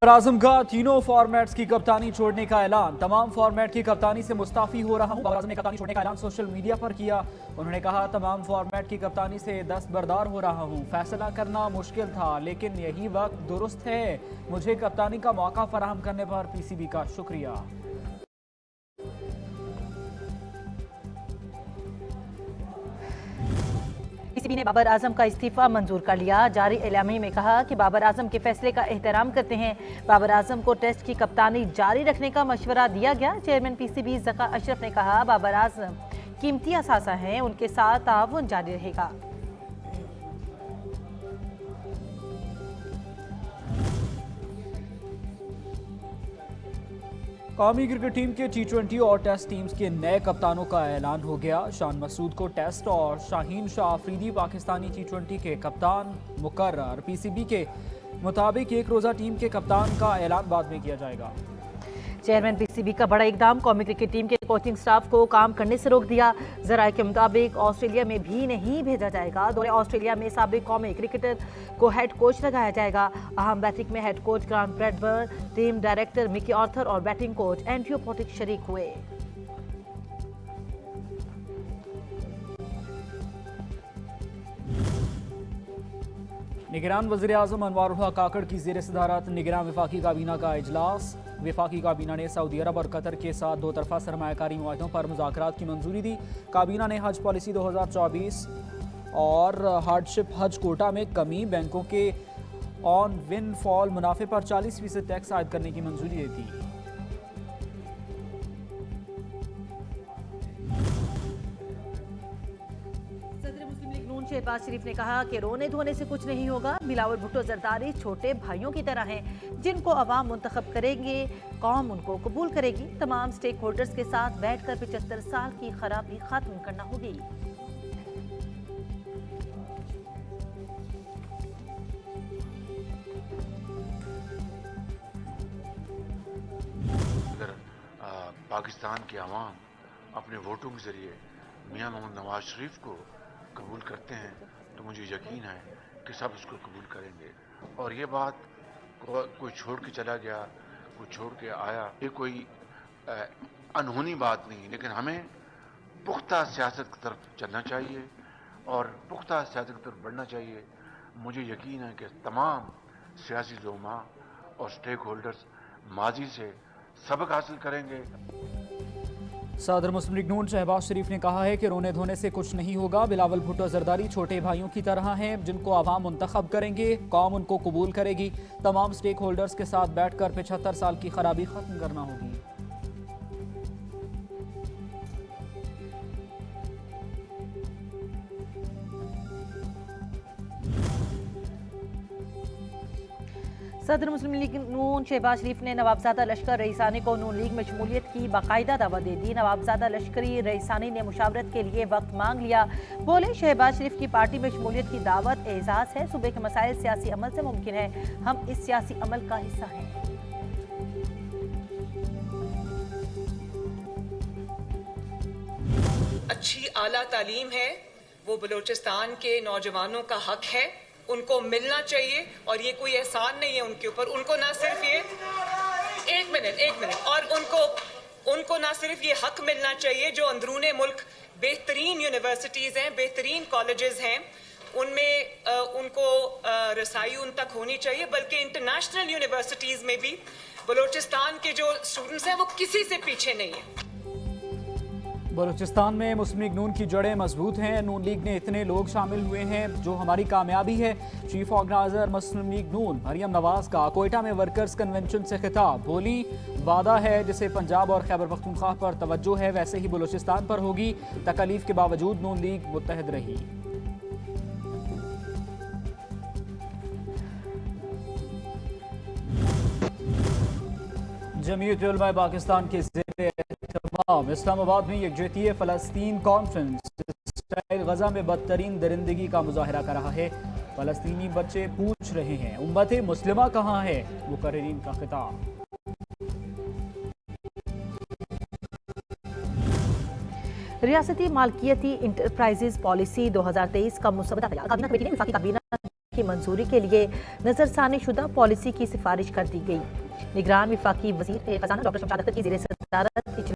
आजम का तीनों फॉर्मेट्स की कप्तानी छोड़ने का ऐलान। तमाम फॉर्मेट की कप्तानी से मुस्ताफी हो रहा हूं। बाबर आजम ने कप्तानी छोड़ने का ऐलान सोशल मीडिया पर किया। उन्होंने कहा, तमाम फॉर्मेट की कप्तानी से दस्तबरदार हो रहा हूं। फैसला करना मुश्किल था, लेकिन यही वक्त दुरुस्त है। मुझे कप्तानी का मौका फराहम करने पर पीसीबी का शुक्रिया। पीसीबी ने बाबर आजम का इस्तीफा मंजूर कर लिया। जारी एलामी में कहा कि बाबर आजम के फैसले का एहतराम करते हैं। बाबर आजम को टेस्ट की कप्तानी जारी रखने का मशवरा दिया गया। चेयरमैन पीसीबी ज़का अशरफ ने कहा, बाबर आजम कीमती असासा हैं, उनके साथ ताउन जारी रहेगा। कौमी क्रिकेट टीम के T20 और टेस्ट टीम्स के नए कप्तानों का ऐलान हो गया। शान मसूद को टेस्ट और शाहीन शाह अफरीदी पाकिस्तानी T20 के कप्तान मुकर्रर। पीसीबी के मुताबिक एक रोज़ा टीम के कप्तान का ऐलान बाद में किया जाएगा। चेयरमैन पीसीबी का बड़ा इकदाम, कौमी क्रिकेट टीम के कोचिंग स्टाफ को काम करने से रोक दिया। जराये के मुताबिक ऑस्ट्रेलिया में भी नहीं भेजा जाएगा। दौरे ऑस्ट्रेलिया में साबिक कौमी क्रिकेटर को हेड कोच लगाया जाएगा। अहम बैठक में head coach grant Bradburn, team director Mickey Arthur और बैटिंग कोच एंड्रयू पोटिक शरीक हुए। निगरान वज़ीर आज़म अनवारुल हक काकड़ की ज़ेर सदारत निगरान वफाकी काबीना का इजलास। वफाकी काबीना ने सऊदी अरब और कतर के साथ दो तरफा सरमायाकारी मुआहदों पर मुज़ाकरात की मंजूरी दी। काबीना ने हज पॉलिसी 2024 और हार्डशिप हज कोटा में कमी, बैंकों के ऑन विन फॉल मुनाफे पर 40% टैक्स आयद करने की मंजूरी दे दी। शहबाज शरीफ ने कहा कि रोने धोने से कुछ नहीं होगा। बिलावल भुट्टो जरदारी छोटे भाइयों की तरह हैं, जिनको अवाम मुंतखब करेंगे, कौम उनको कबूल करेगी। तमाम स्टेक होल्डर्स के साथ बैठकर 75 साल की खराबी खत्म करना होगी। अगर पाकिस्तान के अवाम अपने वोटों के जरिए मियां मोहम्मद नवाज शरीफ को कबूल करते हैं तो मुझे यकीन है कि सब उसको कबूल करेंगे। और ये बात कोई छोड़ के चला गया, कोई छोड़ के आया, ये कोई अनहोनी बात नहीं, लेकिन हमें पुख्ता सियासत की तरफ चलना चाहिए और पुख्ता सियासत की तरफ बढ़ना चाहिए। मुझे यकीन है कि तमाम सियासी ज़ोमा और स्टेक होल्डर्स माजी से सबक हासिल करेंगे। सदर मुस्लिम लीग नून शहबाज शरीफ ने कहा है कि रोने धोने से कुछ नहीं होगा। बिलावल भुट्टो जरदारी छोटे भाइयों की तरह हैं, जिनको आवाम मुंतखब करेंगे, कौम उनको कबूल करेगी। तमाम स्टेक होल्डर्स के साथ बैठकर 75 साल की खराबी खत्म करना होगी। सदर मुस्लिम लीग नून शहबाज शरीफ ने नवाबजादा लश्कर रईसानी को नून लीग में शमूलियत की बाकायदा दावा दे दी। नवाबजादा लश्करी रईसानी ने मुशावरत के लिए वक्त मांग लिया। बोले, शहबाज शरीफ की पार्टी में शमूलियत की दावत एजाज है। सूबे के मसाइल सियासी अमल से मुमकिन है, हम इस सियासी अमल का हिस्सा हैं। अच्छी आला तालीम है, वो बलूचिस्तान के नौजवानों का हक है, उनको मिलना चाहिए। और ये कोई एहसान नहीं है उनके ऊपर, उनको ना सिर्फ ये एक मिनट और उनको ना सिर्फ ये हक मिलना चाहिए जो अंदरूने मुल्क बेहतरीन यूनिवर्सिटीज़ हैं, बेहतरीन कॉलेजेस हैं, उनमें उनको रसाई उन तक होनी चाहिए, बल्कि इंटरनेशनल यूनिवर्सिटीज़ में भी बलूचिस्तान के जो स्टूडेंट्स हैं वो किसी से पीछे नहीं है। बलूचिस्तान में मुस्लिम लीग नून की जड़ें मजबूत हैं। नून लीग ने इतने लोग शामिल हुए हैं जो हमारी कामयाबी है। चीफ ऑर्गेनाइजर मुस्लिम लीग नून मरियम नवाज का कोयटा में वर्कर्स कन्वेंशन से खिताब। बोली, वादा है जिसे पंजाब और खैबर पख्तूनख्वा पर तवज्जो है, वैसे ही बलूचिस्तान पर होगी। तकलीफ के बावजूद नून लीग मुत्तहिद रही। जमीयत उलमा पाकिस्तान के इस्लामाबाद में यकजहती फ़लस्तीन कॉन्फ्रेंस इसराइल गजा में बदतरीन दरिंदगी का मुजाहरा कर रहा है। फ़लस्तीनी बच्चे पूछ रहे हैं, उम्मत मुस्लिमा कहाँ है? मुकर्रिरीन का खिताब। रियासती मालकियती इंटरप्राइजेज पॉलिसी 2023 का मुसवदा तैयार। काबीना कमेटी ने वफाकी काबीना की मंजूरी के लिए नजरसानी शुदा पॉलिसी की सिफारिश कर दी गई। निगरान वफाकी वजीर खजाना डॉक्टर शमशाद अख्तर की ज़ेर सदारत इजलास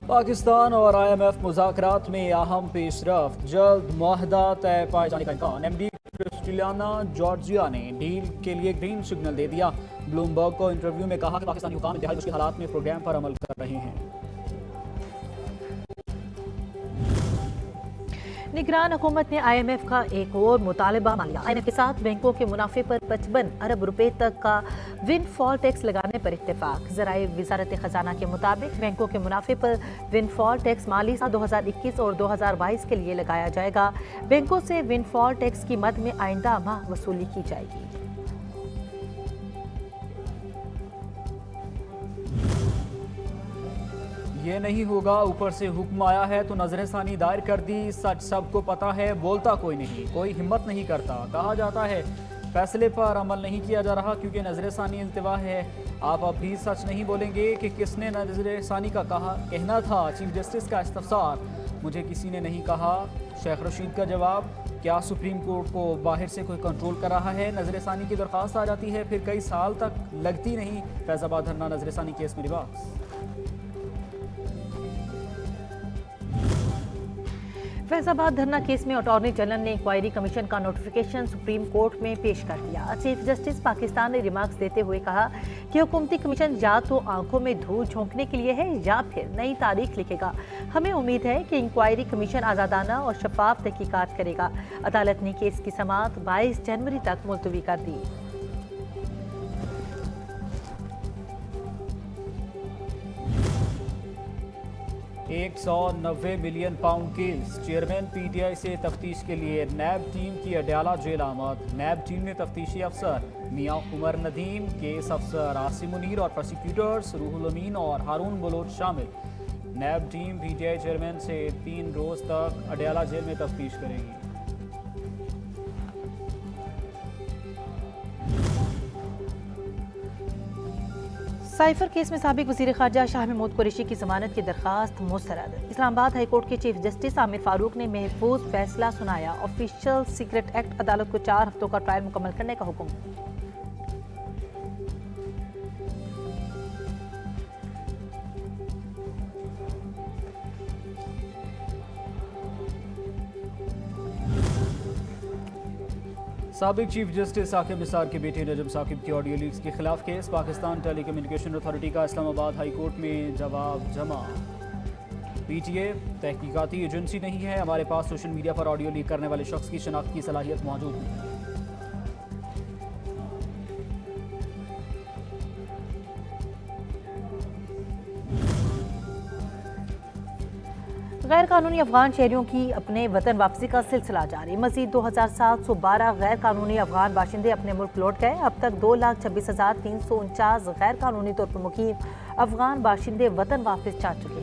पाकिस्तान और IMF मुज़ाकरात में अहम पेशरफ्त, जल्द मुआहदा तय पाए जाने का इम्कान। MD क्रिस्टिलियाना जॉर्जिया ने डील के लिए ग्रीन सिग्नल दे दिया। ब्लूमबर्ग को इंटरव्यू में कहा कि पाकिस्तानी हुकाम इंतहाई मुश्किल हालात में प्रोग्राम पर अमल कर रहे हैं। निगरान हुकूमत ने IMF का एक और मुतालबा मान लिया। IMF के साथ बैंकों के मुनाफे पर 55 अरब रुपए तक का विंडफॉल टैक्स लगाने पर इत्तेफाक। ज़राए वजारत खजाना के मुताबिक बैंकों के मुनाफे पर विंडफॉल टैक्स माली साल 2021 और 2022 के लिए लगाया जाएगा। बैंकों से विंडफॉल टैक्स की मद में आइंदा माह वसूली की जाएगी। ये नहीं होगा, ऊपर से हुक्म आया है तो नजर सानी दायर कर दी। सच सबको पता है, बोलता कोई नहीं, कोई हिम्मत नहीं करता। कहा जाता है फैसले पर अमल नहीं किया जा रहा क्योंकि नजर सानी इल्तवा है। आप अब भी सच नहीं बोलेंगे कि किसने नजर सानी का कहना था। चीफ जस्टिस का इस्तफसार, मुझे किसी ने नहीं कहा। शेख रशीद का जवाब, क्या सुप्रीम कोर्ट को बाहर से कोई कंट्रोल कर रहा है। नजर सानी की दरख्वास्त आ जाती है, फिर कई साल तक लगती नहीं। फैजाबाद धरना नजर सानी केस में रिवाज। फैजाबाद धरना केस में अटॉर्नी जनरल ने इंक्वायरी कमीशन का नोटिफिकेशन सुप्रीम कोर्ट में पेश कर दिया। चीफ जस्टिस पाकिस्तान ने रिमार्क्स देते हुए कहा कि हुकूमती कमीशन या तो आंखों में धूल झोंकने के लिए है या फिर नई तारीख लिखेगा। हमें उम्मीद है कि इंक्वायरी कमीशन आज़ादाना और शफाफ तहकीकात करेगा। अदालत ने केस की समाअत 22 जनवरी तक मुलतवी कर दी। 190 million pound case. Chairman PTI से तफ्तीश के लिए नैब टीम की अडयाला जेल आमद। नैब टीम में तफ्तीशी अफसर मियां उमर नदीम, केस अफसर आसिम मुनीर और प्रोसिक्यूटर्स रूहुल अमीन और हारून बलोच शामिल। नैब टीम PTI चेयरमैन से 3 रोज तक अडयाला जेल में तफ्तीश करेगी। साइफर केस में साबिक वज़ीर ख़ारजा शाह महमूद कुरैशी की ज़मानत की दरख्वास्त मुस्तरद। इस्लामाबाद हाई कोर्ट के चीफ जस्टिस आमिर फारूक ने महफूज फैसला सुनाया। ऑफिशियल सीक्रेट एक्ट अदालत को 4 हफ्तों का ट्रायल मुकम्मल करने का हुक्म। साबिक चीफ जस्टिस साकिब निसार के बेटे नजम साकिब की ऑडियो लीक्स के खिलाफ केस। पाकिस्तान टेलीकम्युनिकेशन अथॉरिटी का इस्लामाबाद हाई कोर्ट में जवाब जमा। PTA तहकीकाती एजेंसी नहीं है, हमारे पास सोशल मीडिया पर ऑडियो लीक करने वाले शख्स की शनाख्त की सलाहियत मौजूद नहीं। गैर कानूनी अफगान शहरियों की अपने वतन वापसी का सिलसिला जारी। मजीद 2712 गैर कानूनी अफगान बाशिंदे अपने मुल्क लौट गए। अब तक 2,26,349 गैर कानूनी तौर पर मुकीम अफगान बाशिंदे वतन वापस जा चुके हैं।